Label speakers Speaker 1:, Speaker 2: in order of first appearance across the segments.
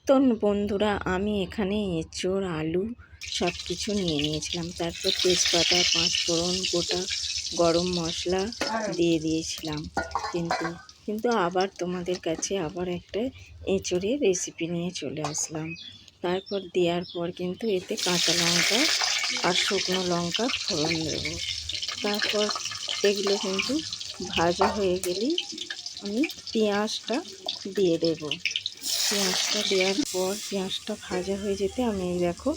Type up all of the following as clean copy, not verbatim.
Speaker 1: তো বন্ধুরা, আমি এখানে এঁচোড় আলু সব কিছু নিয়ে নিয়েছিলাম। তারপর তেজপাতা, পাঁচফোড়ন, গোটা গরম মশলা দিয়ে দিয়েছিলাম। কিন্তু আবার তোমাদের কাছে আবার একটা এঁচোড়ের রেসিপি নিয়ে চলে আসলাম। তারপর দেওয়ার পর কিন্তু এতে কাঁচা লঙ্কা আর শুকনো লঙ্কা ফোড়ন দেবো। তারপর এগুলো কিন্তু ভাজা হয়ে গেলেই আমি পেঁয়াজটা দিয়ে দেবো। পেঁয়াজটা দেওয়ার পর পেঁয়াজটা ভাজা হয়ে যেতে আমি দেখো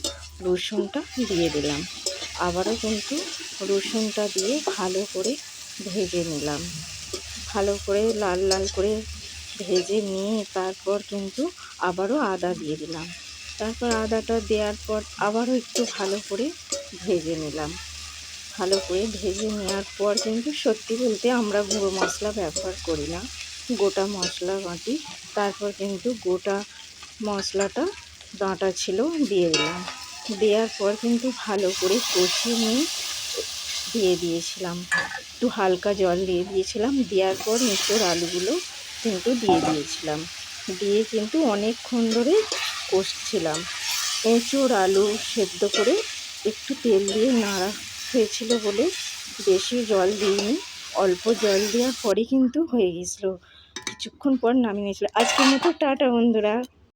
Speaker 1: রসুনটা দিয়ে দিলাম। আবারও কিন্তু রসুনটা দিয়ে ভালো করে ভেজে নিলাম। ভালো করে লাল লাল করে ভেজে নিয়ে তারপর কিন্তু আবারও আদা দিয়ে দিলাম। তারপর আদাটা দেওয়ার পর আবারও একটু ভালো করে ভেজে নিলাম। ভালো করে ভেজে নেওয়ার পর কিন্তু সত্যি বলতে আমরা গুঁড়ো মশলা ব্যবহার করি না, গোটা মশলা বাটি। তারপর কিন্তু গোটা মশলাটা বাটা ছিল দিয়ে দিলাম। দেওয়ার পর কিন্তু ভালো করে কষিয়ে নিয়ে দিয়ে দিয়েছিলাম, একটু হালকা জল দিয়ে দিয়েছিলাম। দেওয়ার পর এঁচোড় আলুগুলো কিন্তু দিয়ে দিয়েছিলাম। দিয়ে কিন্তু অনেকক্ষণ ধরে কষছিলাম। এঁচোড় আলু সেদ্ধ করে একটু তেল দিয়ে নাড়া হয়েছিল বলে বেশি জল দিইনি, অল্প জল দেওয়ার পরে কিন্তু হয়ে গেছিলো। কিছুক্ষণ পর নামিয়ে নিয়েছিল। আজকের মতো টাটা বন্ধুরা।